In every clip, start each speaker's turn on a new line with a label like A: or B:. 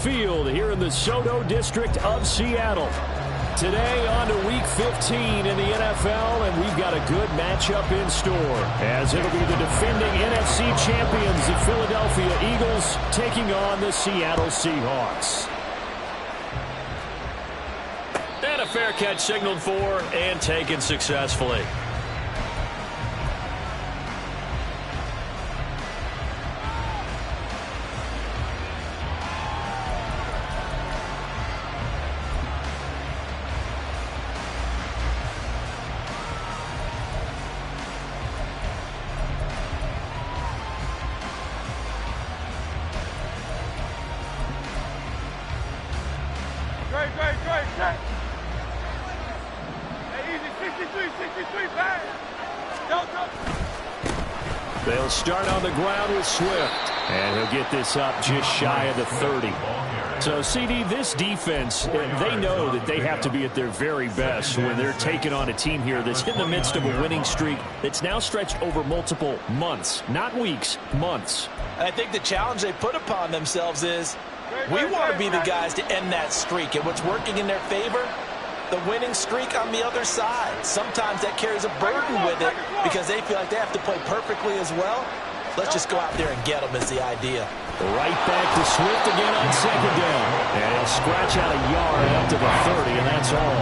A: Field here in the SoDo district of Seattle. Today on to Week 15 in the NFL, and we've got a good matchup in store, as it'll be the defending NFC champions, the Philadelphia Eagles, taking on the Seattle Seahawks.
B: And a fair catch signaled for and taken successfully.
C: Great. Hey, easy, 63, pass.
A: They'll start on the ground with Swift, and he'll get this up just shy of the 30. So, CD, this defense, they know that they have to be at their very best when they're taking on a team here that's in the midst of a winning streak that's now stretched over multiple months, not weeks, months.
D: I think the challenge they put upon themselves is we want to be the guys to end that streak, and what's working in their favor, the winning streak on the other side. Sometimes that carries a burden with it because they feel like they have to play perfectly as well. Let's just go out there and get them is the idea.
A: Right back to Swift again on second down. And he'll scratch out a yard up to the 30, and that's all.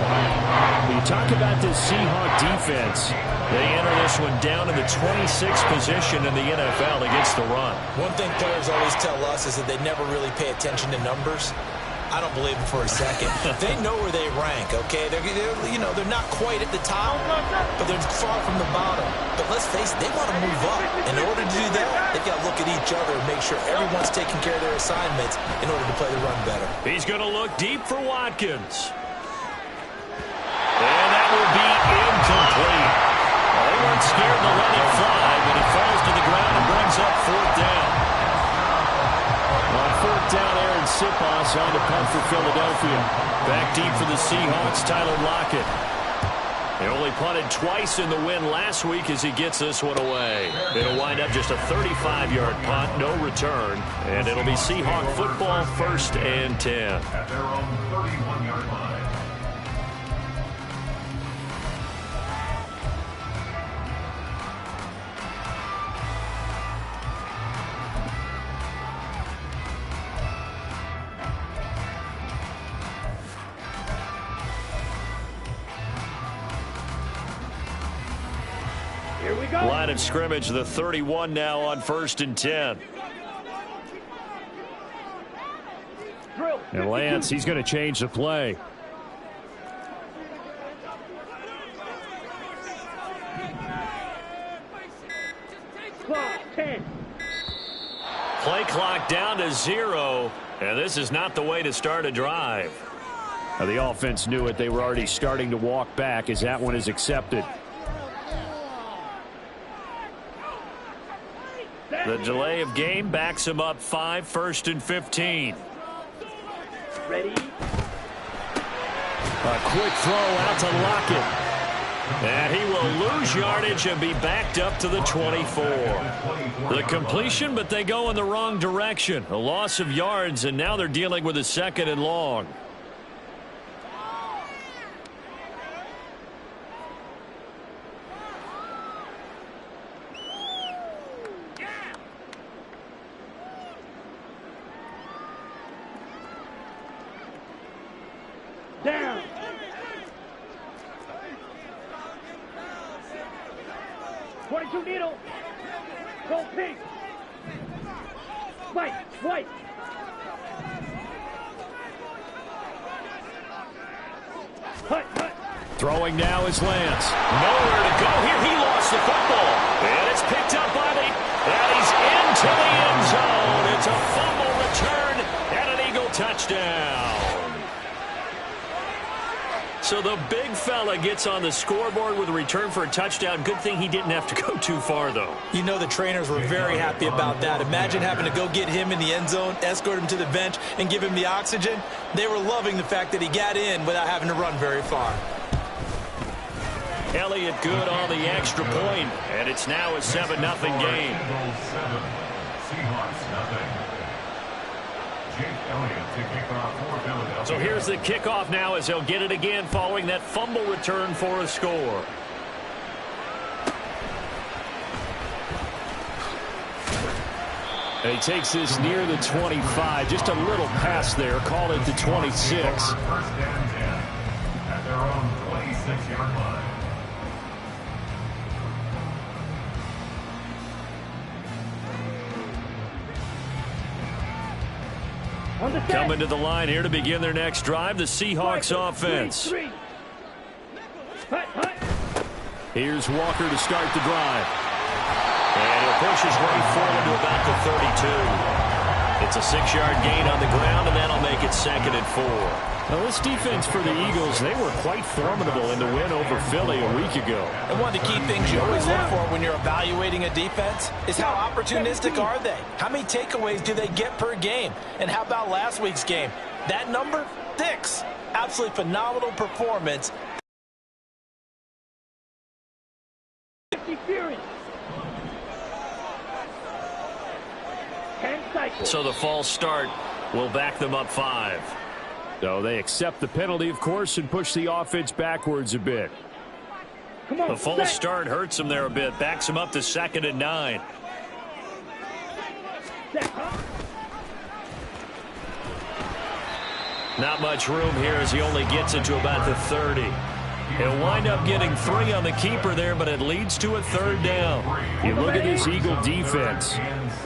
A: When you talk about this Seahawk defense, they enter this one down in the 26th position in the NFL against the run.
D: One thing players always tell us is that they never really pay attention to numbers. I don't believe them for a second. They know where they rank, okay? They're not quite at the top, but they're far from the bottom. But let's face it, they want to move up. In order to do that, they've got to look at each other and make sure everyone's taking care of their assignments in order to play the run better.
B: He's going to look deep for Watkins. And that will be incomplete. Well, they weren't scared to let it fly, but it falls to the ground and brings up fourth down.
A: On fourth down, Aaron Sipos on the punt for Philadelphia. Back deep for the Seahawks, Tyler Lockett.
B: They only punted twice in the win last week as he gets this one away. It'll wind up just a 35-yard punt, no return, and it'll be Seahawk football, 1st and 10.
E: At their own 31-yard line.
B: Line of scrimmage, the 31 now on 1st and 10.
A: And Lance, he's going to change the play.
B: Play clock down to 0, and this is not the way to start a drive.
A: Now, the offense knew it. They were already starting to walk back as that one is accepted.
B: The delay of game backs him up 5, 1st and 15.
C: Ready?
A: A quick throw out to Lockett.
B: And he will lose yardage and be backed up to the 24. The completion, but they go in the wrong direction. A loss of yards, and now they're dealing with a 2nd and long.
C: Down. .22 needle. Go pink. White. Hut.
A: Throwing now is Lance.
B: Nowhere to go here. He lost the football. And it's picked up by and he's into the end zone. It's a fumble return and an Eagle touchdown. So the big fella gets on the scoreboard with a return for a touchdown. Good thing he didn't have to go too far, though.
D: You know the trainers were very happy about that. Imagine having to go get him in the end zone, escort him to the bench, and give him the oxygen. They were loving the fact that he got in without having to run very far.
B: Elliott good on the extra point, and it's now a 7-0 game.
E: Seahawks nothing. Jake Elliott to kick off for Philadelphia.
B: So here's the kickoff now as they'll get it again following that fumble return for a score.
A: And he takes this near the 25. Just a little pass there. Call it the 26.
E: First and 10 at their own 26-yard line.
C: On the set.
B: Coming to the line here to begin their next drive, the Seahawks offense.
C: Three. Hut, hut.
A: Here's Walker to start the drive.
B: And he'll push his way forward to about the 32. It's a 6-yard gain on the ground, and that'll make it 2nd and 4.
A: Now, this defense for the Eagles, they were quite formidable in the win over Philly a week ago.
D: And one of the key things you always look for when you're evaluating a defense is how opportunistic are they? How many takeaways do they get per game? And how about last week's game? That number? 6. Absolutely phenomenal performance.
C: 50 Fury. 10 cycles.
B: So the false start will back them up 5.
A: So they accept the penalty, of course, and push the offense backwards a bit.
C: Come on,
B: The false
C: set.
B: start hurts them there a bit, backs them up to 2nd and 9.
C: Set, huh?
B: Not much room here as he only gets it to about the 30. He'll wind up getting 3 on the keeper there, but it leads to a 3rd down.
A: You look at this Eagle defense.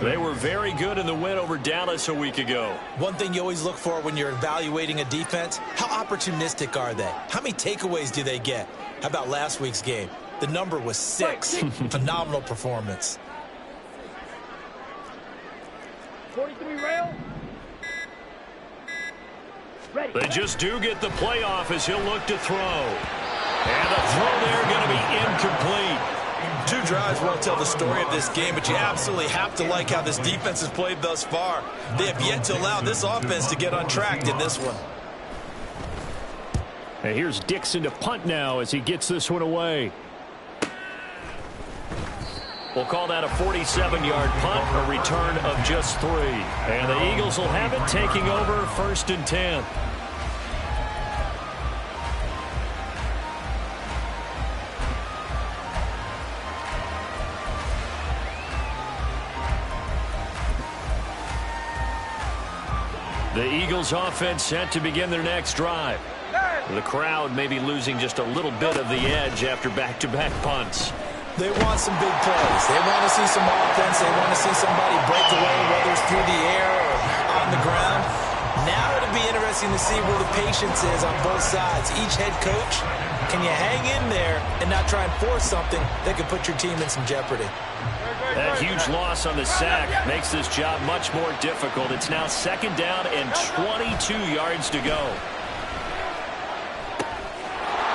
B: They were very good in the win over Dallas a week ago.
D: One thing you always look for when you're evaluating a defense, how opportunistic are they? How many takeaways do they get? How about last week's game? The number was 6. Phenomenal performance.
C: 43 rail. Ready.
B: They just do get the playoff as he'll look to throw. And the throw there going to be incomplete.
D: 2 drives won't tell the story of this game, but you absolutely have to like how this defense has played thus far. They have yet to allow this offense to get untracked in this one.
A: And here's Dixon to punt now as he gets this one away.
B: We'll call that a 47-yard punt, a return of just 3. And the Eagles will have it, taking over 1st and 10. The Eagles offense set to begin their next drive. The crowd may be losing just a little bit of the edge after back-to-back punts.
D: They want some big plays. They want to see some offense. They want to see somebody break away, whether it's through the air or on the ground. Now it'll be interesting to see where the patience is on both sides. Each head coach, can you hang in there and not try and force something that could put your team in some jeopardy?
B: That huge loss on the sack makes this job much more difficult. It's now 2nd down and 22 yards to go.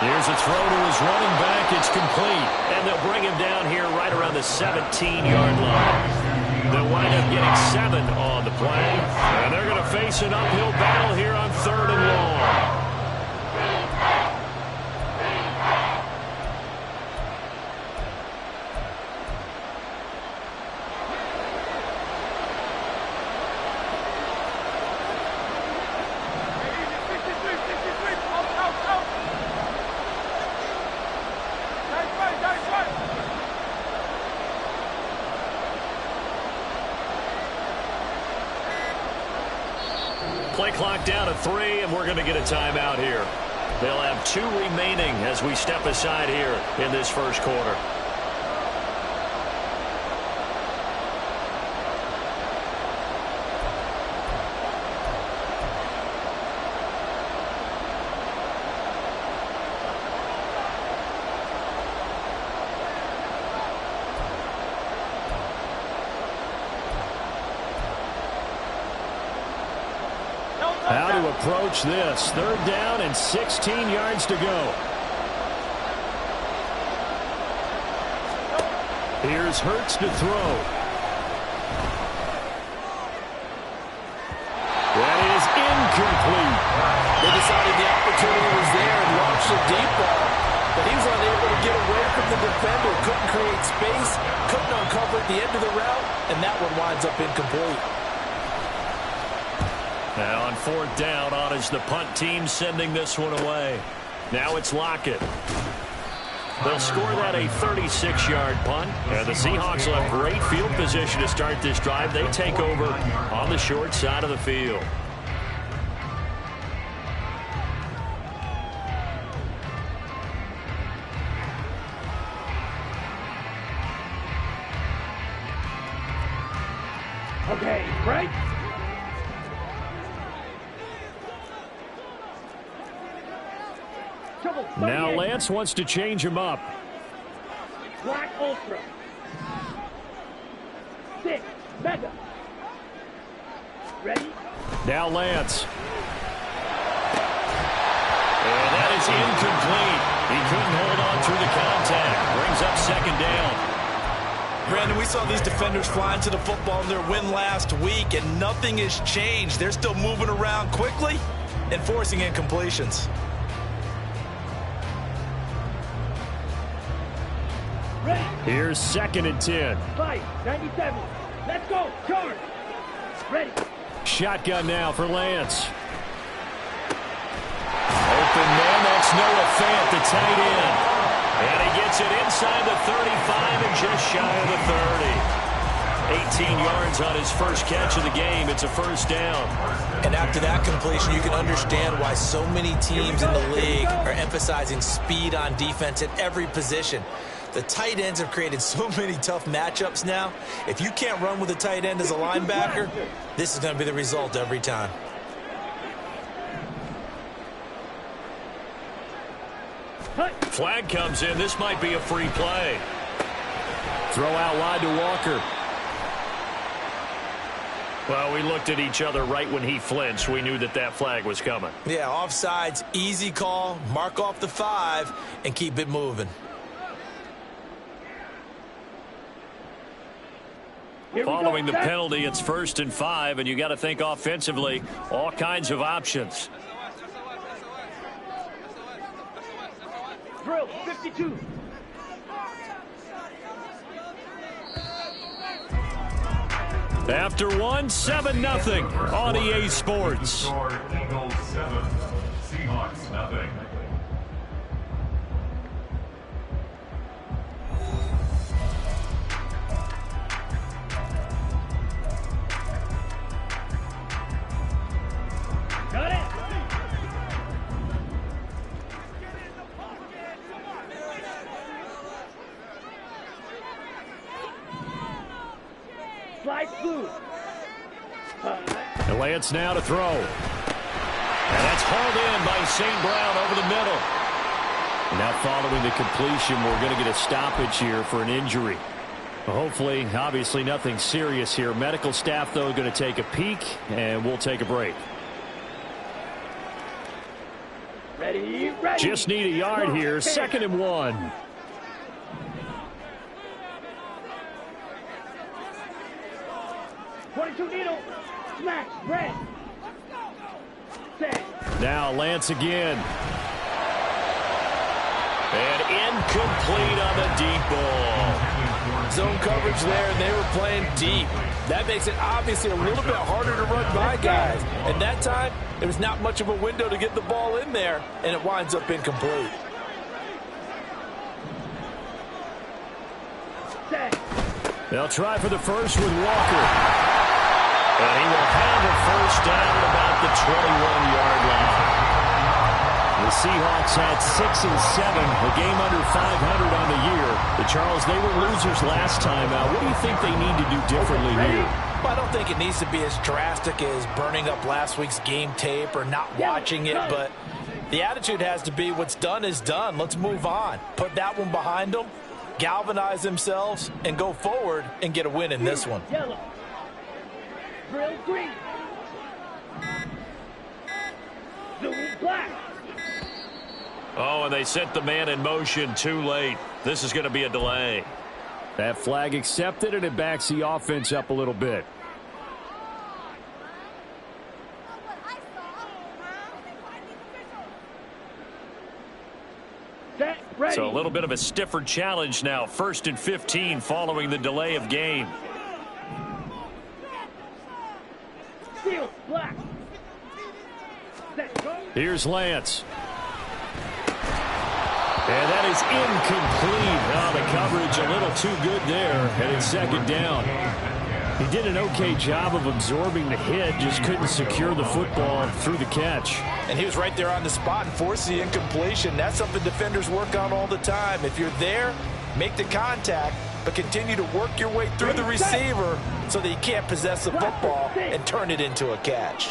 B: Here's a throw to his running back. It's complete. And they'll bring him down here right around the 17-yard line. They'll wind up getting 7 on the play. And they're going to face an uphill battle here on 3rd and long. Play clock down to 3, and we're going to get a timeout here. They'll have 2 remaining as we step aside here in this first quarter.
A: How to approach this. 3rd down and 16 yards to go. Here's Hurts to throw. That is incomplete.
D: They decided the opportunity was there and launched a deep ball, but he was unable to get away from the defender, couldn't create space, couldn't uncover at the end of the route, and that one winds up incomplete.
B: Now on fourth down, on is the punt team sending this one away. Now it's Lockett. They'll score that a 36-yard punt. And the Seahawks will have great field position to start this drive. They take over on the short side of the field.
C: Okay, right?
A: Now Lance wants to change him up.
C: Black Ultra. 6, Mega. Ready?
A: Now Lance.
B: And that is incomplete. He couldn't hold on through the contact. Brings up second down.
D: Brandon, we saw these defenders flying to the football in their win last week, and nothing has changed. They're still moving around quickly and forcing incompletions.
C: Ready?
A: Here's 2nd and 10.
C: 5, 97. Let's go. Charge. Ready.
A: Shotgun now for Lance.
B: Open man, that's Noah Fant, the tight end. And he gets it inside the 35 and just shy of the 30. 18 yards on his first catch of the game. It's a first down.
D: And after that completion, you can understand why so many teams in the league are emphasizing speed on defense at every position. The tight ends have created so many tough matchups now. If you can't run with a tight end as a linebacker, this is going to be the result every time.
B: Flag comes in. This might be a free play.
A: Throw out wide to Walker.
B: Well, we looked at each other right when he flinched. We knew that that flag was coming.
D: Yeah, offsides, easy call, mark off the 5, and keep it moving.
B: Following the penalty, it's 1st and 5, and you got to think offensively, all kinds of options.
C: Drill 52.
A: After one, 7-0 on EA Sports.
E: Score Eagles 7, Seahawks nothing.
C: Got it. Slide through.
A: And Lance now to throw.
B: And that's hauled in by St. Brown over the middle.
A: Now following the completion, we're going to get a stoppage here for an injury. Hopefully, obviously nothing serious here. Medical staff, though, going to take a peek, and we'll take a break.
C: Ready, ready.
A: Just need a yard here. 2nd and 1.
C: Needle. Smash. Red. Set.
A: Now Lance again.
B: And incomplete on the deep ball.
D: Zone coverage there, and they were playing deep. That makes it obviously a little bit harder to run by guys. And that time, there was not much of a window to get the ball in there, and it winds up incomplete.
C: Set.
A: They'll try for the first with Walker.
B: And he will have a first down at about the 21-yard line.
A: The Seahawks had 6 and 7, a game under 500 on the year. The Charles, they were losers last time out. What do you think they need to do differently here?
D: Well, I don't think it needs to be as drastic as burning up last week's game tape or not watching it, but the attitude has to be what's done is done. Let's move on. Put that one behind them, galvanize themselves, and go forward and get a win in this one.
C: Yellow. Drill green. Zoom black.
B: Oh, and they sent the man in motion too late. This is going to be a delay.
A: That flag accepted, and it backs the offense up a little bit.
C: Set. Ready.
B: So a little bit of a stiffer challenge now. 1st and 15 following the delay of game.
C: Field black.
A: Here's Lance. And that is incomplete. Oh, the coverage a little too good there, and it's second down. He did an okay job of absorbing the hit, just couldn't secure the football through the catch.
D: And he was right there on the spot and forced the incompletion. That's something defenders work on all the time. If you're there, make the contact, but continue to work your way through the receiver so that you can't possess the football and turn it into a catch.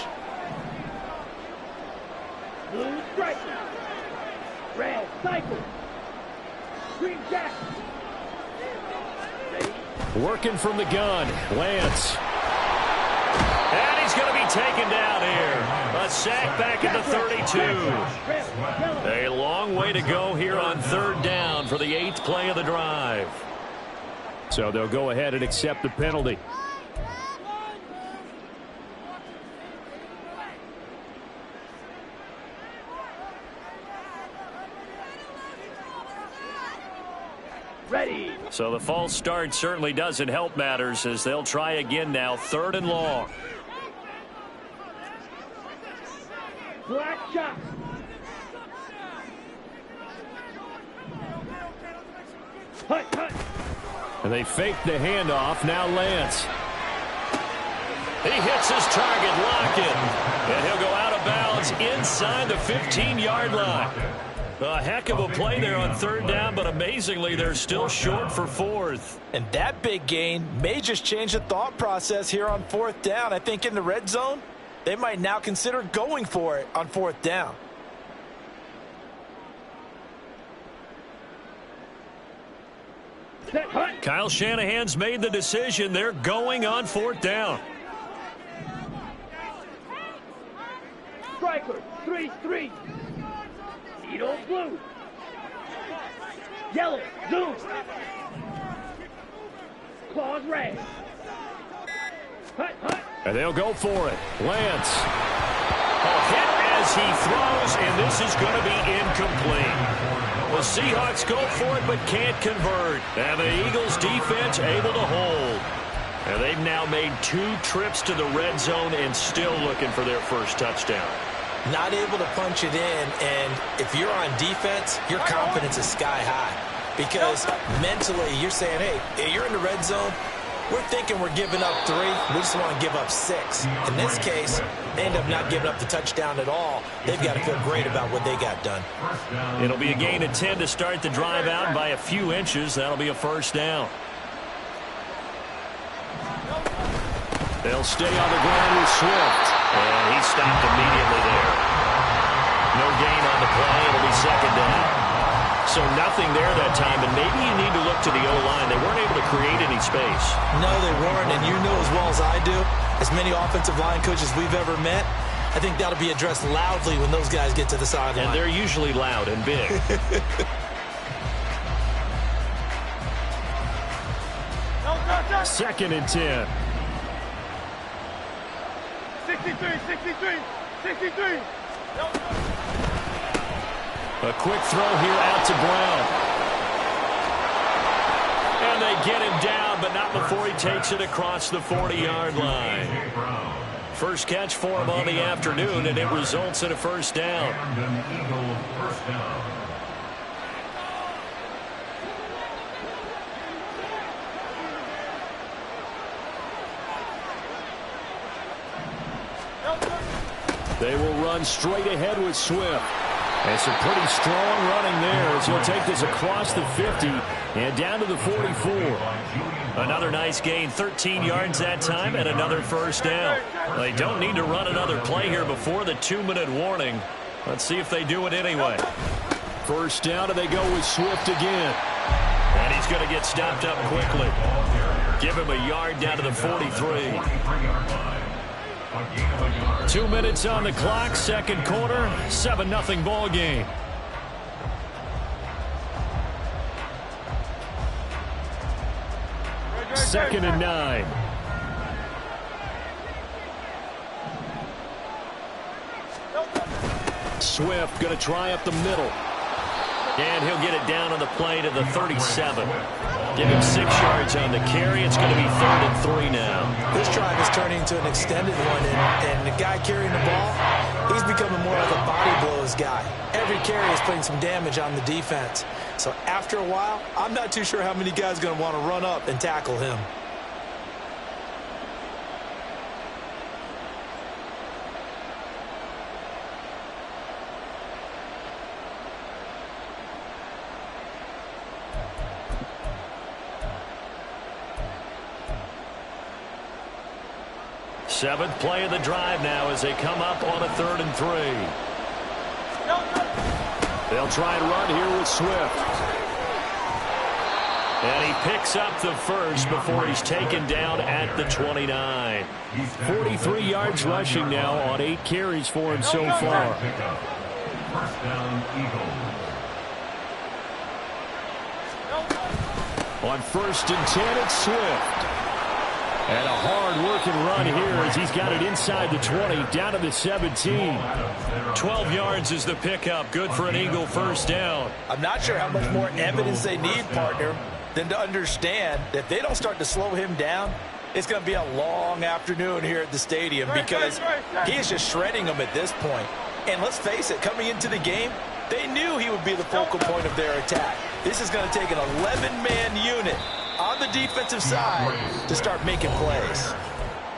C: Blue striker. Red cycle. Green jack. Ready?
A: Working from the gun, Lance.
B: And he's going to be taken down here. A sack back at the 32. A long way to go here on third down for the 8th play of the drive.
A: So they'll go ahead and accept the penalty.
C: Ready.
B: So the false start certainly doesn't help matters as they'll try again now, 3rd and long.
C: Black shot. Hut, hut.
A: And they fake the handoff. Now Lance.
B: He hits his target, Lockett. And he'll go out of bounds inside the 15-yard line. A heck of a play there on 3rd down, but amazingly, they're still short for 4th.
D: And that big gain may just change the thought process here on 4th down. I think in the red zone, they might now consider going for it on 4th down.
C: Set, hut.
B: Kyle Shanahan's made the decision. They're going on 4th down.
C: Striker. 3-3. Needle blue. Yellow. Zoom. Claws red. Hut, hut.
A: And they'll go for it. Lance.
B: A hit as he throws, and this is going to be incomplete. The Seahawks go for it but can't convert. And the Eagles defense able to hold. And they've now made 2 trips to the red zone and still looking for their first touchdown.
D: Not able to punch it in, and if you're on defense, your confidence is sky high. Because mentally, you're saying, hey, you're in the red zone. We're thinking we're giving up 3. We just want to give up 6. In this case, they end up not giving up the touchdown at all. They've got to feel great about what they got done.
B: It'll be a gain of 10 to start the drive out by a few inches. That'll be a first down.
A: They'll stay on the ground with Swift.
B: And he stopped immediately there. No gain on the play. It'll be second down. So nothing there that time, and maybe you need to look to the O-line. They weren't able to create any space.
D: No, they weren't, and you know as well as I do, as many offensive line coaches we've ever met, I think that'll be addressed loudly when those guys get to the sideline.
B: And they're usually loud and big.
A: 2nd and 10.
C: 63.
A: A quick throw here out to Brown.
B: And they get him down, but not before he takes it across the 40-yard line. First catch for him on the afternoon, and it results in a first down.
A: They will run straight ahead with Swift. And some pretty strong running there as he'll take this across the 50 and down to the 44.
B: Another nice gain, 13 yards that time, and another first down. They don't need to run another play here before the 2-minute warning. Let's see if they do it anyway.
A: First down, and they go with Swift again.
B: And he's going to get stopped up quickly. Give him a yard down to the 43.
A: 2 minutes on the clock, second quarter, 7-0 ball game. Second and 9. Swift going to try up the middle.
B: And he'll get it down on the play to the 37. Give him 6 yards on the carry. It's going to be 3rd and 3 now.
D: This drive is turning into an extended one, and the guy carrying the ball, he's becoming more like a body blows guy. Every carry is putting some damage on the defense. So after a while, I'm not too sure how many guys are going to want to run up and tackle him.
B: Seventh play of the drive now as they come up on a 3rd and 3.
A: They'll try and run here with Swift.
B: And he picks up the first before he's taken down at the 29.
A: 43 yards rushing now on 8 carries for him so far.
E: First down, Eagles.
A: On 1st and 10, it's Swift. And a hard-working run here as he's got it inside the 20, down to the 17.
B: 12 yards is the pickup. Good for an Eagle first down.
D: I'm not sure how much more evidence they need, partner, than to understand that if they don't start to slow him down, it's going to be a long afternoon here at the stadium because he is just shredding them at this point. And let's face it, coming into the game, they knew he would be the focal point of their attack. This is going to take an 11-man unit on the defensive side to start making plays.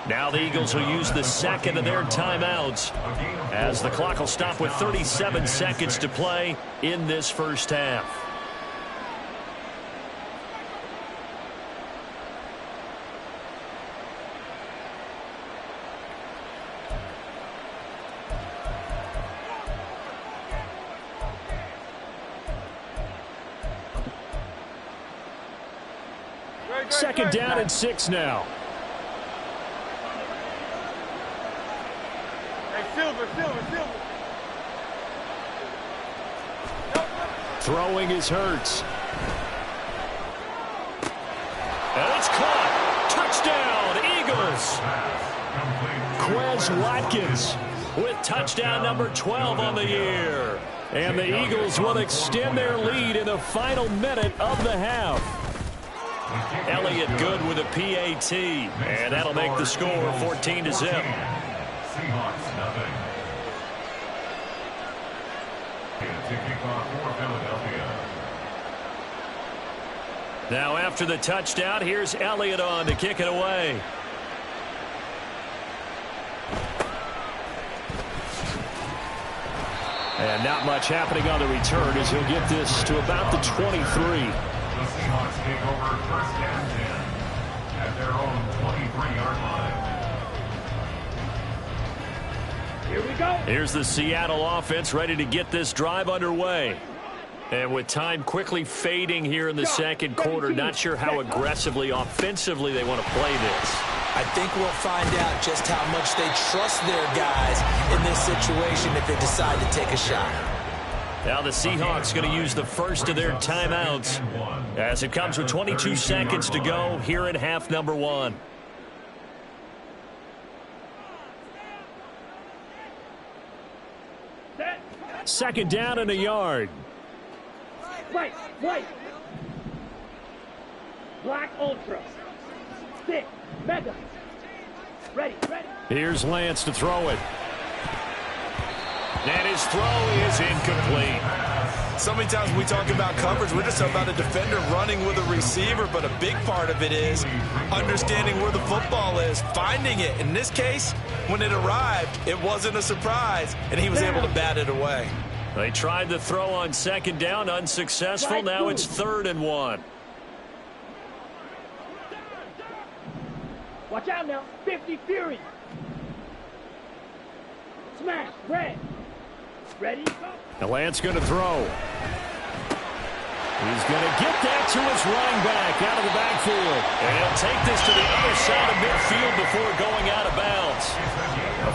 B: Now the Eagles will use the second of their timeouts as the clock will stop with 37 seconds to play in this first half.
A: Second down and 6 now.
C: Hey, Silver.
A: Throwing is Hurts.
B: And it's caught. Touchdown, Eagles.
A: Quez Watkins
B: With touchdown number 12 on the year.
A: And the Eagles will extend their lead in the final minute of the half.
B: Elliott good with a PAT, and that'll make the score 14-0.
E: Seahawks, nothing. To kick off for Philadelphia.
B: Now after the touchdown, here's Elliott on to kick it away.
A: And not much happening on the return as he'll get this to about the 23.
E: The Seahawks take over 1st and 10 at their own 23-yard line.
C: Here we go.
B: Here's the Seattle offense ready to get this drive underway. And with time quickly fading here in the second quarter, not sure how aggressively, offensively they want to play this.
D: I think we'll find out just how much they trust their guys in this situation if they decide to take a shot.
B: Now the Seahawks going to use the first of their timeouts as it comes with 22 seconds to go here in half number 1.
A: Second down and a yard.
C: Right. Black Ultra. Stick. Mega. Ready.
A: Here's Lance to throw it.
B: And his throw is incomplete.
D: So many times when we talk about coverage, we're just talking about a defender running with a receiver, but a big part of it is understanding where the football is, finding it. In this case, when it arrived, it wasn't a surprise, and he was able to bat it away.
B: They tried the throw on second down, unsuccessful. Now it's 3rd and 1.
C: Watch out now. 50 Fury. Smash. Red. Ready? Go.
A: Now Lance going to throw. He's going to get that to his running back out of the backfield.
B: And he'll take this to the other side of midfield before going out of bounds.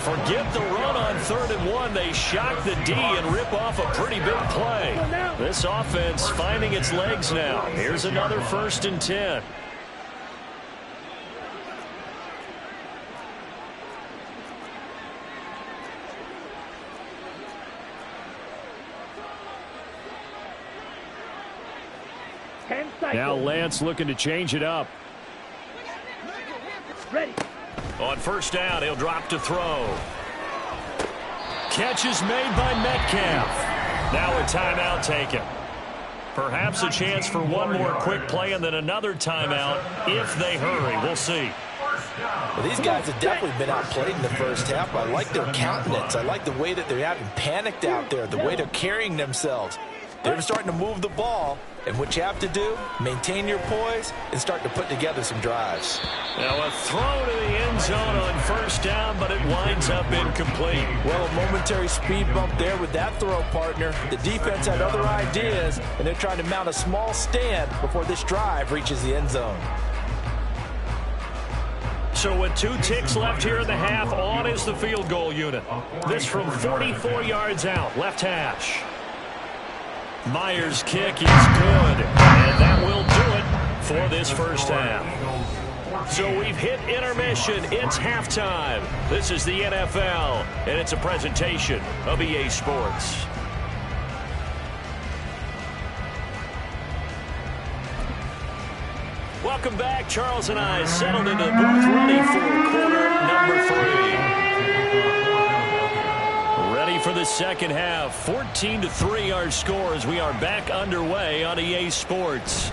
B: Forget the run on 3rd and 1. They shock the D and rip off a pretty big play. This offense finding its legs now. Here's another 1st and 10.
A: Now Lance looking to change it up.
C: Ready.
B: On 1st down, he'll drop to throw.
A: catch is made by Metcalf.
B: Now a timeout taken. Perhaps a chance for one more quick play and then another timeout if they hurry. We'll see.
D: Well, these guys have definitely been outplayed in the first half. I like their countenance. I like the way that they haven't panicked out there, the way they're carrying themselves. They're starting to move the ball, and what you have to do, maintain your poise and start to put together some drives.
B: Now a throw to the end zone on first down, but it winds up incomplete.
D: Well, a momentary speed bump there with that throw, partner. The defense had other ideas, and they're trying to mount a small stand before this drive reaches the end zone.
B: So with 2 ticks left here in the half, on is the field goal unit. This from 44 yards out, left hash. Myers' kick is good, and that will do it for this first half. So we've hit intermission. It's halftime. This is the NFL, and it's a presentation of EA Sports. Welcome back. Charles and I settled into the booth ready for quarter number 3. Ready for the second half. 14-3 our score as we are back underway on EA Sports.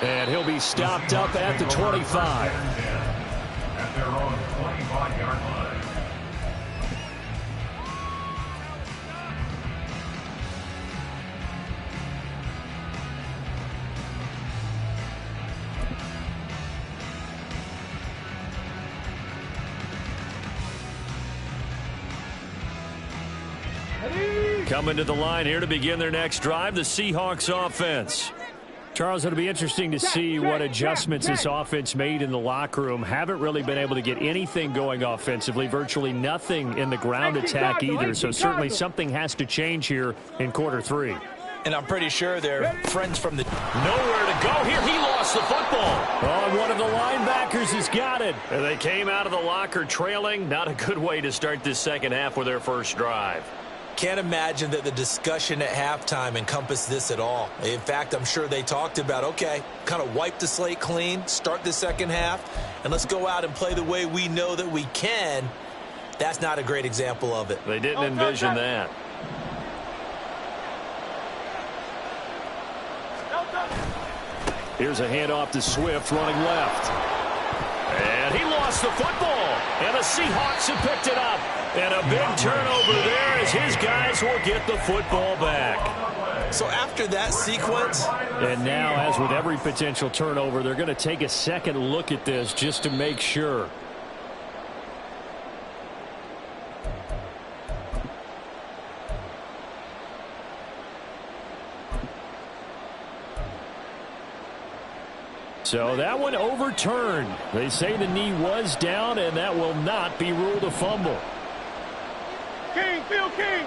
A: And he'll be stopped up at the 25.
E: At their own 25-yard line.
B: Coming to the line here to begin their next drive, the Seahawks offense.
A: Charles, it'll be interesting to see what adjustments this offense made in the locker room. Haven't really been able to get anything going offensively, virtually nothing in the ground attack either. So certainly something has to change here in quarter 3.
D: And I'm pretty sure they're friends from the...
B: Nowhere to go here. He lost the football.
A: Oh, one of the linebackers has got it.
B: And they came out of the locker trailing. Not a good way to start this second half with their first drive.
D: Can't imagine that the discussion at halftime encompassed this at all. In fact, I'm sure they talked about, okay, kind of wipe the slate clean, start the second half, and let's go out and play the way we know that we can. That's not a great example of it.
B: They didn't envision that.
A: Here's a handoff to Swift running left.
B: And he lost the football. And the Seahawks have picked it up. And a big turnover there as his guys will get the football back.
D: So after that sequence...
A: And now, as with every potential turnover, they're going to take a second look at this just to make sure. So that one overturned. They say the knee was down, and that will not be ruled a fumble.
C: Phil King.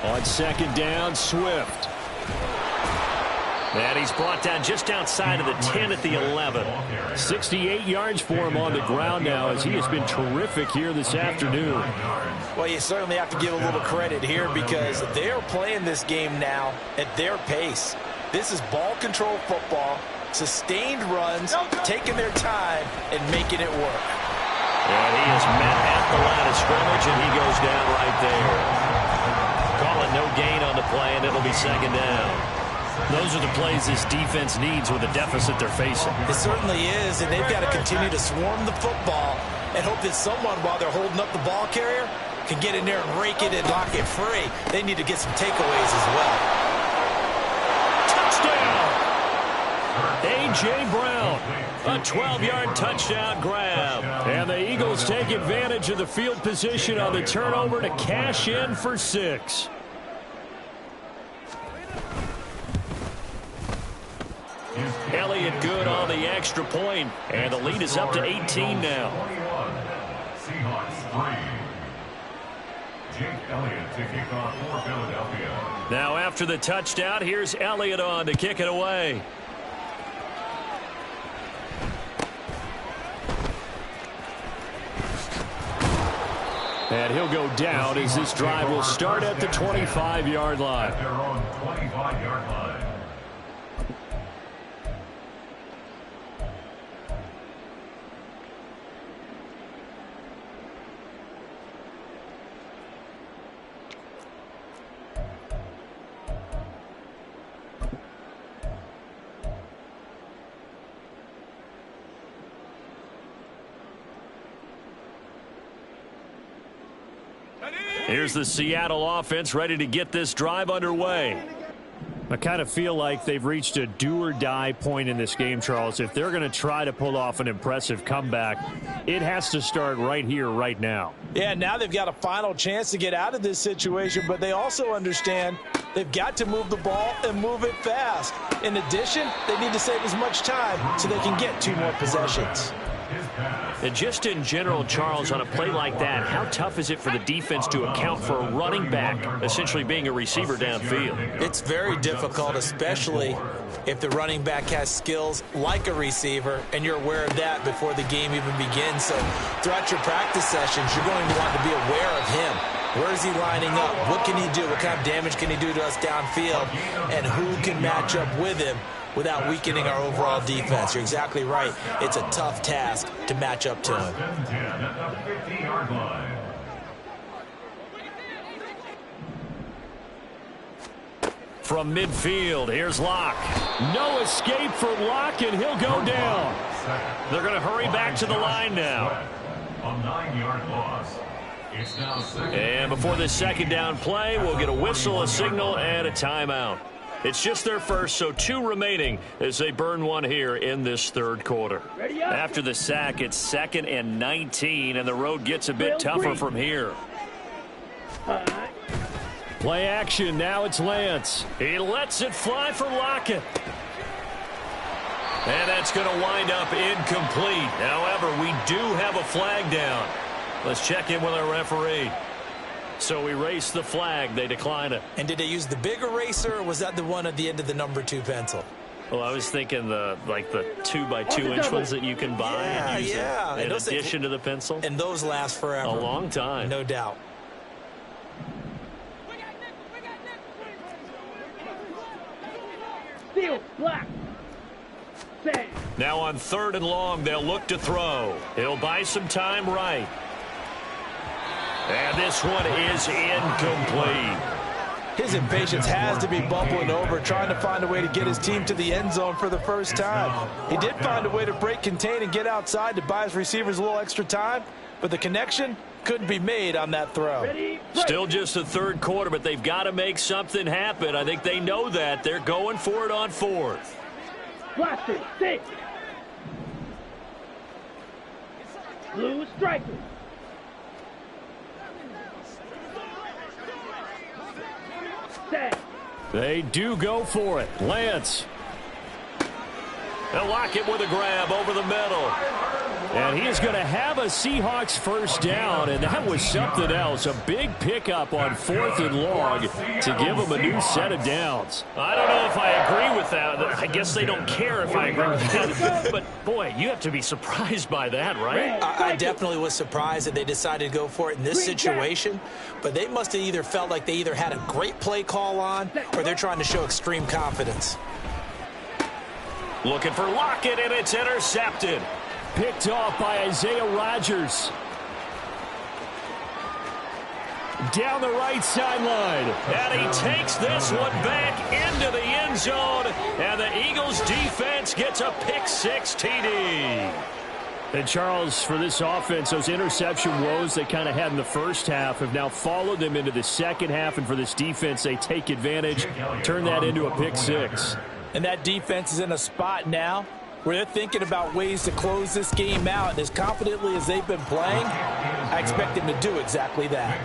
A: On second down, Swift.
B: And he's brought down just outside of the 10 at the 11.
A: 68 yards for him on the ground now as he has been terrific here this afternoon.
D: Well, you certainly have to give a little credit here because they're playing this game now at their pace. This is ball control football, sustained runs, taking their time, and making it work.
B: And he is met at the line of scrimmage, and he goes down right there. Calling no gain on the play, and it'll be second down. Those are the plays this defense needs with the deficit they're facing.
D: It certainly is, and they've got to continue to swarm the football and hope that someone, while they're holding up the ball carrier, can get in there and rake it and lock it free. They need to get some takeaways as well.
B: Touchdown! A.J. Brown, a 12-yard touchdown grab.
A: And the Eagles take advantage of the field position on the turnover to cash in for 6.
B: Elliott good on the extra point, and the lead is up to 18 now.
E: Seahawks 3. Jake Elliott to kick off for Philadelphia.
B: Now after the touchdown, here's Elliott on to kick it away.
A: And he'll go down as this drive will start at the 25-yard line.
E: At their own 25-yard line.
B: Here's the Seattle offense ready to get this drive underway.
A: I kind of feel like they've reached a do-or-die point in this game, Charles. If they're going to try to pull off an impressive comeback, it has to start right here, right now.
D: Yeah, now they've got a final chance to get out of this situation, but they also understand they've got to move the ball and move it fast. In addition, they need to save as much time so they can get 2 more possessions.
B: And just in general, Charles, on a play like that, how tough is it for the defense to account for a running back essentially being a receiver downfield?
D: It's very difficult, especially if the running back has skills like a receiver, and you're aware of that before the game even begins. So throughout your practice sessions, you're going to want to be aware of him. Where is he lining up? What can he do? What kind of damage can he do to us downfield? And who can match up with him without weakening our overall defense? You're exactly right. It's a tough task to match up to him.
B: From midfield, here's Locke.
A: No escape for Locke, and he'll go down.
B: They're going to hurry back to the line now.
E: A 9-yard loss. It's now 2nd.
B: And before this second down play, we'll get a whistle, a signal, and a timeout. It's just their first, so 2 remaining as they burn one here in this third quarter. After the sack, it's 2nd and 19, and the road gets a bit tougher from here.
A: Play action. Now it's Lance.
B: He lets it fly for Lockett. And that's going to wind up incomplete. However, we do have a flag down. Let's check in with our referee. So erase the flag. They decline it.
D: And did they use the big eraser, or was that the one at the end of the number 2 pencil?
B: Well, I was thinking the 2x2-inch ones that you can buy and use in addition to the pencil.
D: And those last forever.
B: A long time.
D: No doubt.
C: Steal, block. Save.
B: Now on 3rd and long, they'll look to throw. He'll buy some time right. And this one is incomplete.
D: His impatience has to be bubbling over, trying to find a way to get his team to the end zone for the first time. He did find a way to break contain and get outside to buy his receivers a little extra time, but the connection couldn't be made on that throw.
C: Ready,
B: Still just the third quarter, but they've got to make something happen. I think they know that. They're going for it on 4th.
C: Blast it. 6. Blue striker.
A: They do go for it. Lance.
B: They'll lock it with a grab over the middle.
A: And he is going to have a Seahawks first down, and that was something else. A big pickup on 4th and long to give them a new set of downs.
B: I don't know if I agree with that. I guess they don't care if I agree with that. But, boy, you have to be surprised by that, right?
D: I definitely was surprised that they decided to go for it in this situation, but they must have either felt like they either had a great play call on or they're trying to show extreme confidence.
B: Looking for Lockett, and it's intercepted.
A: Picked off by Isaiah Rodgers. Down the right sideline.
B: And he takes this one back into the end zone. And the Eagles defense gets a pick-6 TD.
A: And Charles, for this offense, those interception woes they kind of had in the first half have now followed them into the second half. And for this defense, they take advantage, turn that into a pick-6.
D: And that defense is in a spot now where they're thinking about ways to close this game out. And as confidently as they've been playing, I expect them to do exactly that.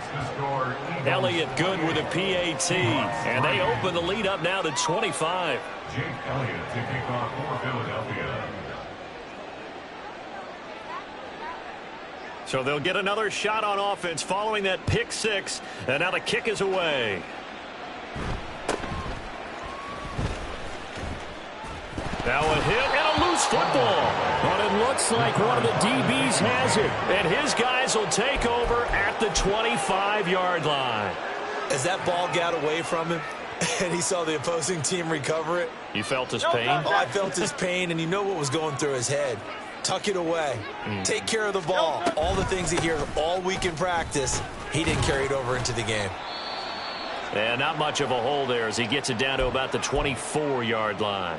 B: Elliott good with a PAT. And they open the lead up now to 25.
E: Jake Elliott to kick off for Philadelphia.
B: So they'll get another shot on offense following that pick-6. And now the kick is away. Now a hit and a loose football.
A: But it looks like one of the DBs has it.
B: And his guys will take over at the 25-yard line.
D: As that ball got away from him and he saw the opposing team recover it.
B: You felt his pain?
D: Oh, I felt his pain, and you know what was going through his head. Tuck it away. Take care of the ball. All the things he hears all week in practice, he didn't carry it over into the game.
B: And not much of a hole there as he gets it down to about the 24-yard line.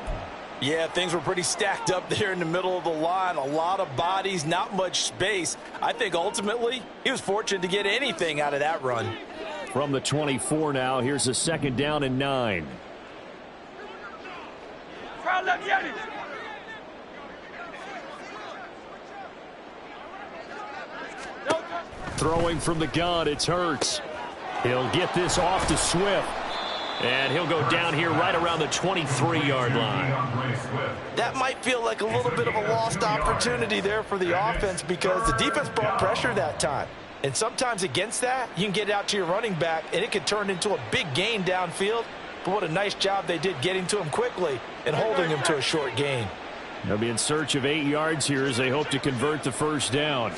D: Yeah, things were pretty stacked up there in the middle of the line. A lot of bodies, not much space. I think ultimately he was fortunate to get anything out of that run.
A: From the 24 now, here's a 2nd down and 9. Throwing from the gun, it's Hurts. He'll get this off to Swift. And he'll go down here right around the 23-yard line.
D: That might feel like a little bit of a lost opportunity there for the offense because the defense brought pressure that time. And sometimes against that, you can get out to your running back, and it could turn into a big gain downfield. But what a nice job they did getting to him quickly and holding him to a short gain.
A: They'll be in search of 8 yards here as they hope to convert the 1st down.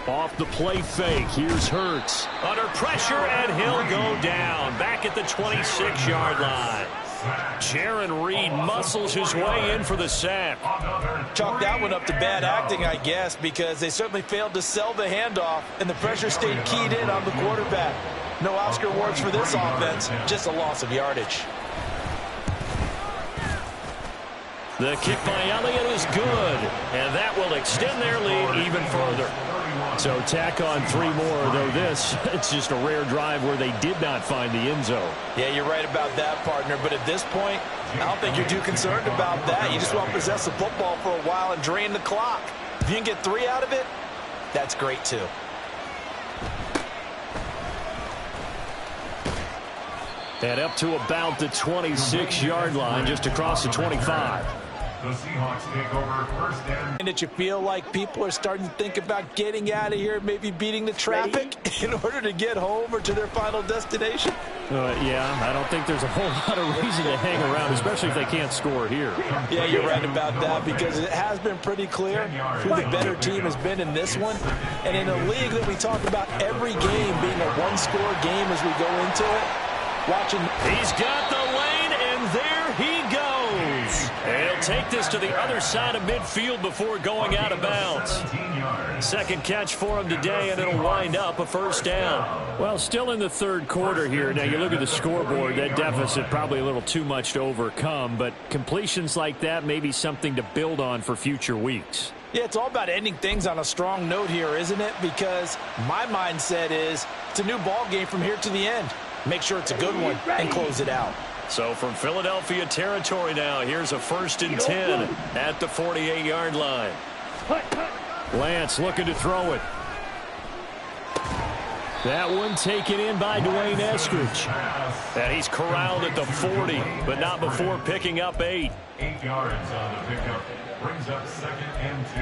A: Off the play fake, here's Hurts.
B: Under pressure, and he'll go down. Back at the 26-yard line. Jaron Reed muscles his way in for the sack.
D: Chalk that one up to bad acting, I guess, because they certainly failed to sell the handoff, and the pressure stayed keyed in on the quarterback. No Oscar awards for this offense, just a loss of yardage.
B: The kick by Elliott is good, and that will extend their lead even further.
A: So tack on 3 more, though this, it's just a rare drive where they did not find the end zone.
D: Yeah, you're right about that, partner, but at this point, I don't think you're too concerned about that. You just want to possess the football for a while and drain the clock. If you can get 3 out of it, that's great too.
A: And up to about the 26-yard line, just across the 25.
E: The Seahawks take over 1st down.
D: And that you feel like people are starting to think about getting out of here, maybe beating the traffic in order to get home or to their final destination?
A: Yeah, I don't think there's a whole lot of reason to hang around, especially if they can't score here.
D: Yeah, you're right about that because it has been pretty clear who the better team has been in this one. And in a league that we talk about every game being a one-score game as we go into it, watching.
B: He's got the lane, and there he goes. And he'll take this to the other side of midfield before going out of bounds. 2nd catch for him today, and it'll wind up a 1st down.
A: Well, still in the 3rd quarter here. Now, you look at the scoreboard, that deficit probably a little too much to overcome, but completions like that may be something to build on for future weeks.
D: Yeah, it's all about ending things on a strong note here, isn't it? Because my mindset is it's a new ball game from here to the end. Make sure it's a good one and close it out.
B: So from Philadelphia territory now, here's a 1st and 10 at the 48-yard line.
A: Lance looking to throw it. That one taken in by Dwayne Eskridge.
B: And he's corralled at the 40, but not before picking up 8.
E: 8 yards on the pickup. Brings up 2nd and 2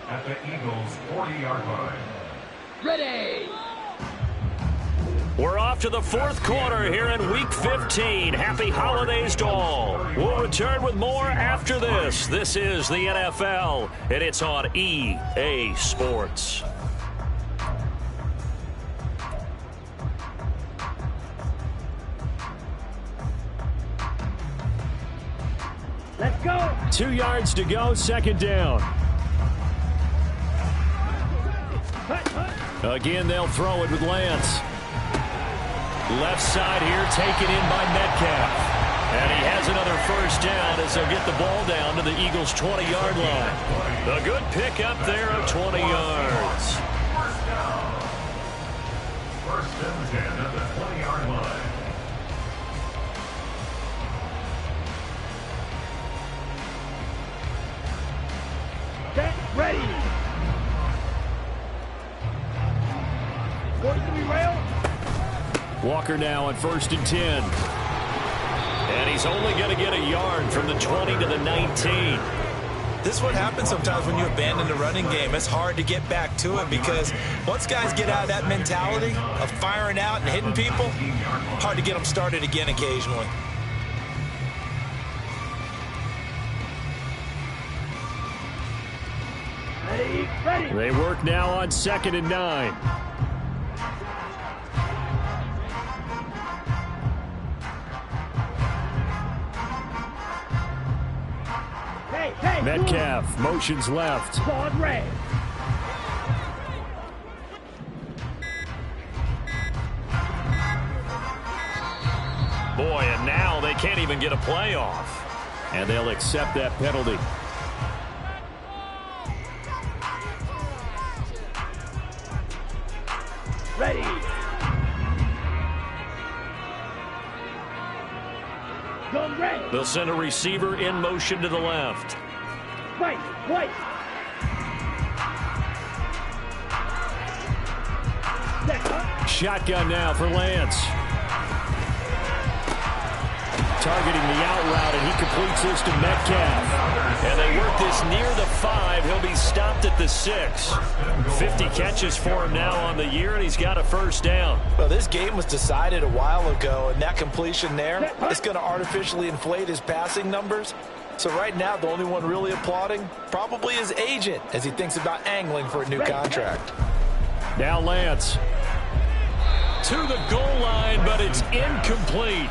E: at the Eagles' 40-yard line.
C: Ready.
B: We're off to the 4th quarter here in Week 15. Happy holidays to all. We'll return with more after this. This is the NFL, and it's on EA Sports.
C: Let's go.
A: 2 yards to go, 2nd down. Again, they'll throw it with Lance. Left side here, taken in by Metcalf. And he has another 1st down as they'll get the ball down to the Eagles' 20-yard line.
B: A good pick up there of 20 yards.
E: 1st and 10 at the 20-yard line.
C: Get ready. 43 rail.
A: Walker now on 1st and 10.
B: And he's only going to get a yard from the 20 to the 19.
D: This is what happens sometimes when you abandon the running game. It's hard to get back to it because once guys get out of that mentality of firing out and hitting people, hard to get them started again occasionally.
C: Ready.
A: They work now on 2nd and 9.
C: Hey,
A: Metcalf motions left.
C: Squad red.
B: Boy, and now they can't even get a play off.
A: And they'll accept that penalty.
C: Ready. Going red.
B: They'll send a receiver in motion to the left.
C: White.
A: Shotgun now for Lance. Targeting the out route, and he completes this to Metcalf.
B: And they work this near the 5. He'll be stopped at the 6. 50 catches for him now on the year, and he's got a first down.
D: Well, this game was decided a while ago, and that completion there is going to artificially inflate his passing numbers. So right now, the only one really applauding probably his agent as he thinks about angling for a new contract.
A: Now Lance.
B: To the goal line, but it's incomplete.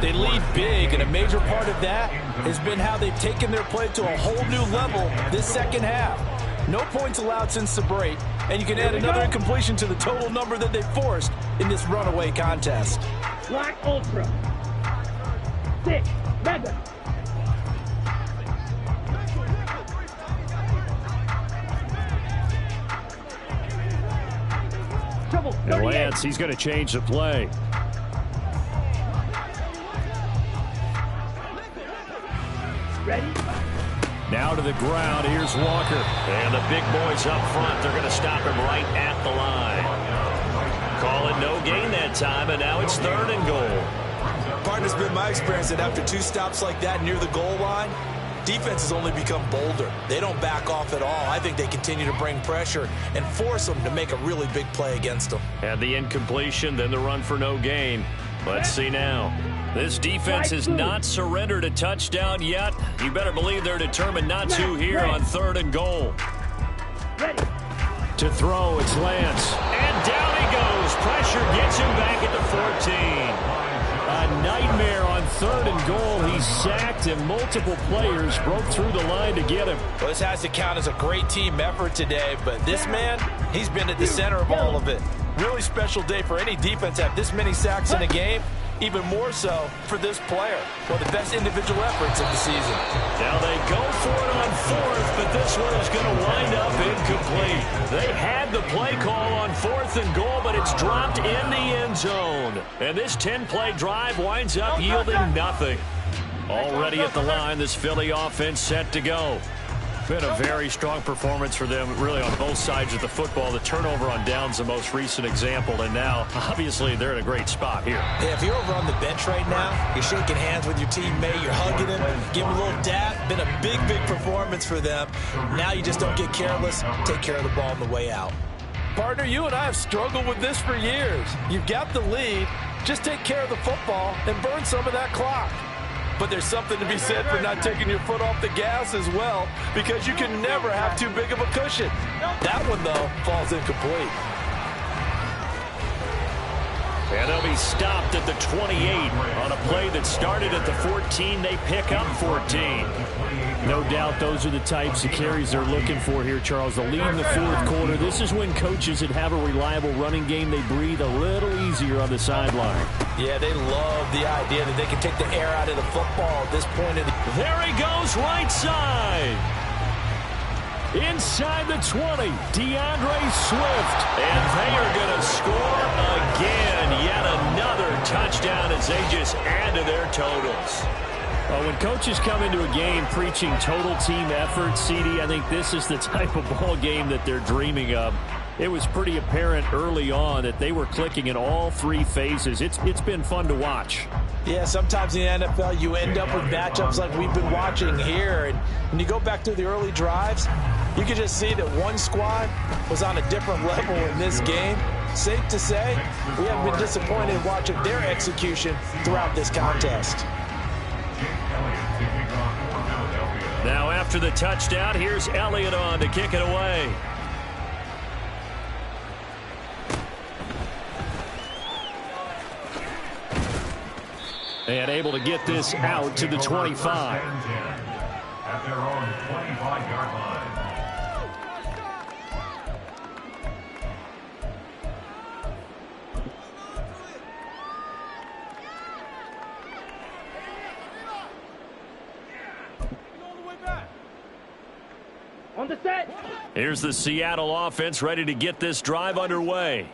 D: They lead big, and a major part of that has been how they've taken their play to a whole new level this second half. No points allowed since the break, and you can add another incompletion to the total number that they forced in this runaway contest.
C: Black Ultra. 6. Mega.
A: And Lance, he's going to change the play.
C: Ready?
A: Now to the ground. Here's Walker.
B: And the big boys up front, they're going to stop him right at the line. Call it no gain that time, and now it's 3rd and goal.
D: Partner's been my experience that after 2 stops like that near the goal line, defense has only become bolder. They don't back off at all. I think they continue to bring pressure and force them to make a really big play against them.
B: And the incompletion, then the run for no gain. Let's see now. This defense has not surrendered a touchdown yet. You better believe they're determined not to here on 3rd and goal.
C: Ready.
A: To throw, it's Lance.
B: And down he goes. Pressure gets him back at the 14.
A: A nightmare on 3rd and goal. He's sacked, and multiple players broke through the line to get him.
D: Well, this has to count as a great team effort today, but this man, he's been at the center of all of it. Really special day for any defense to have this many sacks in a game, even more so for this player. One of the best individual efforts of the season.
B: Now they go for it on 4th, but this one is going to wind up incomplete. They had the play call on 4th and goal, but it's dropped in the end zone. And this 10-play drive winds up yielding nothing. Already at the line, this Philly offense set to go. Been a very strong performance for them, really, on both sides of the football. The turnover on downs, the most recent example, and now, obviously, they're in a great spot here.
D: Yeah, if you're over on the bench right now, you're shaking hands with your teammate, you're hugging him, giving him a little dap. Been a big, big performance for them. Now you just don't get careless. Take care of the ball on the way out. Partner, you and I have struggled with this for years. You've got the lead. Just take care of the football and burn some of that clock. But there's something to be said for not taking your foot off the gas as well, because you can never have too big of a cushion. That one, though, falls incomplete.
B: And they'll be stopped at the 28 on a play that started at the 14. They pick up 14.
A: No doubt those are the types of carries they're looking for here, Charles. The lead in the 4th quarter. This is when coaches that have a reliable running game, they breathe a little easier on the sideline.
D: Yeah, they love the idea that they can take the air out of the football at this point of the...
B: There he goes, right side.
A: Inside the 20, DeAndre Swift.
B: And they are going to score again. Yet another touchdown as they just add to their totals.
A: When coaches come into a game preaching total team effort, CD, I think this is the type of ball game that they're dreaming of. It was pretty apparent early on that they were clicking in all 3 phases. It's been fun to watch.
D: Yeah, sometimes in the NFL you end up with matchups like we've been watching here. And when you go back to the early drives, you can just see that one squad was on a different level in this game. Safe to say, we haven't been disappointed watching their execution throughout this contest.
B: Now after the touchdown, here's Elliott on to kick it away.
A: And able to get this out to the 25.
E: At their own 25-yard line.
C: On the set.
B: Here's the Seattle offense ready to get this drive underway.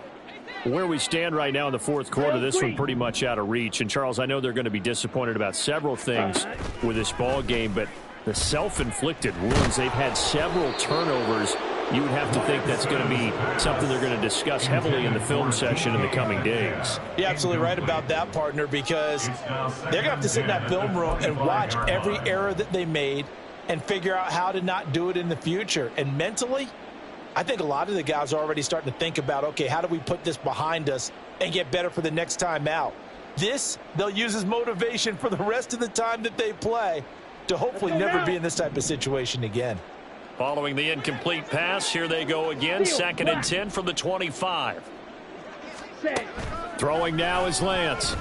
A: Where we stand right now in the fourth quarter, this one pretty much out of reach. And, Charles, I know they're going to be disappointed about several things with this ball game, but the self-inflicted wounds, they've had several turnovers. You would have to think that's going to be something they're going to discuss heavily in the film session in the coming days.
D: You're absolutely right about that, partner, because they're going to have to sit in that film room and watch every error that they made and figure out how to not do it in the future. And mentally, I think a lot of the guys are already starting to think about, okay, how do we put this behind us and get better for the next time out? This, they'll use as motivation for the rest of the time that they play to hopefully never be in this type of situation again.
B: Following the incomplete pass, here they go again. 2nd and 10 from the 25.
A: Throwing now is Lance.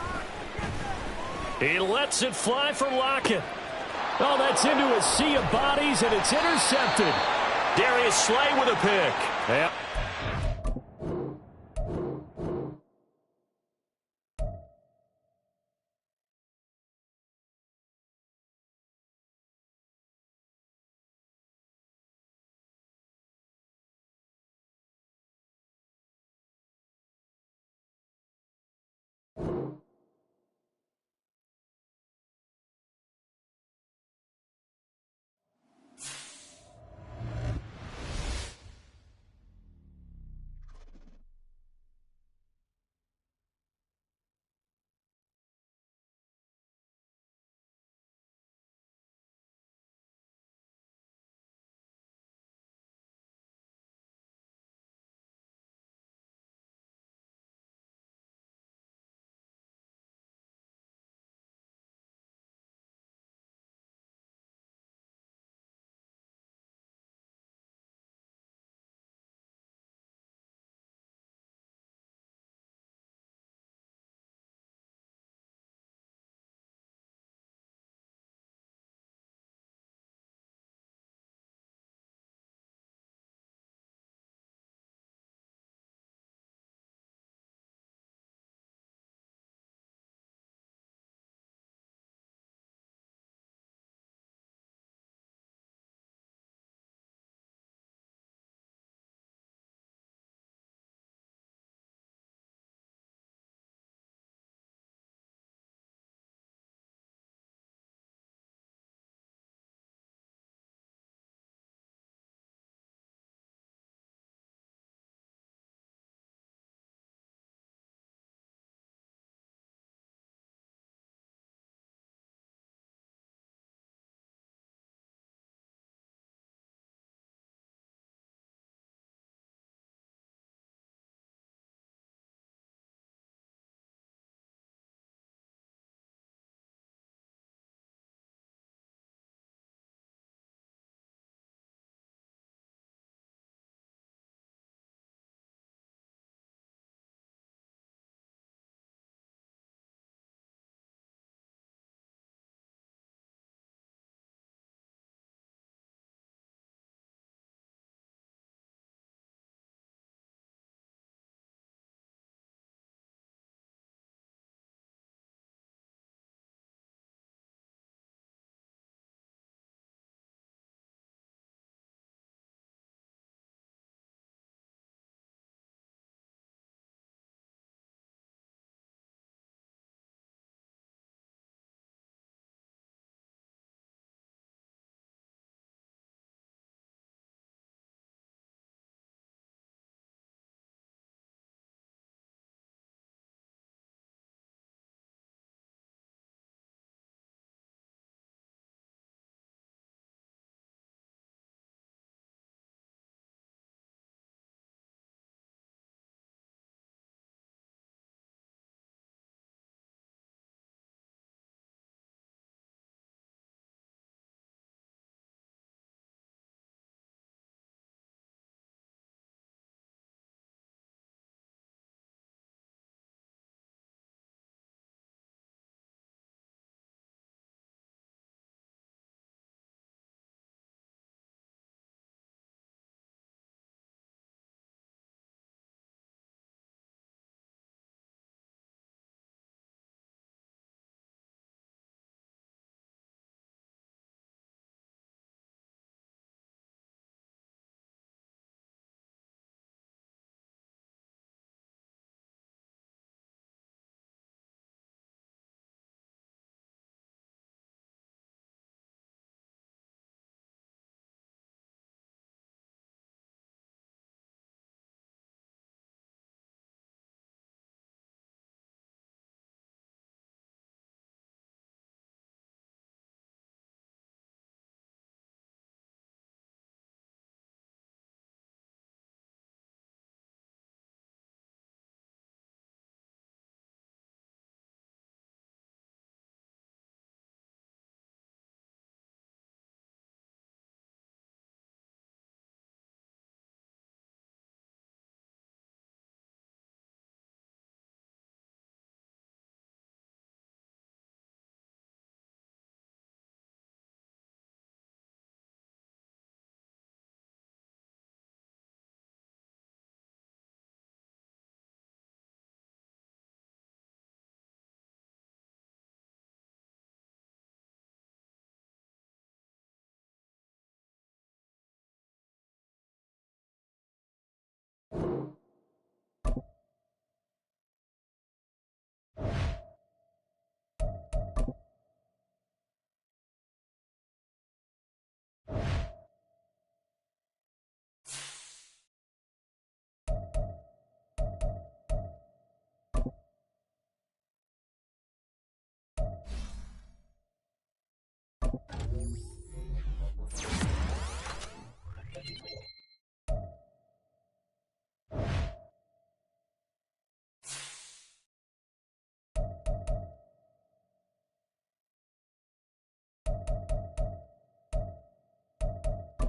B: He lets it fly for Lockett.
A: Oh, that's into a sea of bodies, and it's intercepted.
B: Darius Slay with a pick.
A: Yep.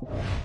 F: You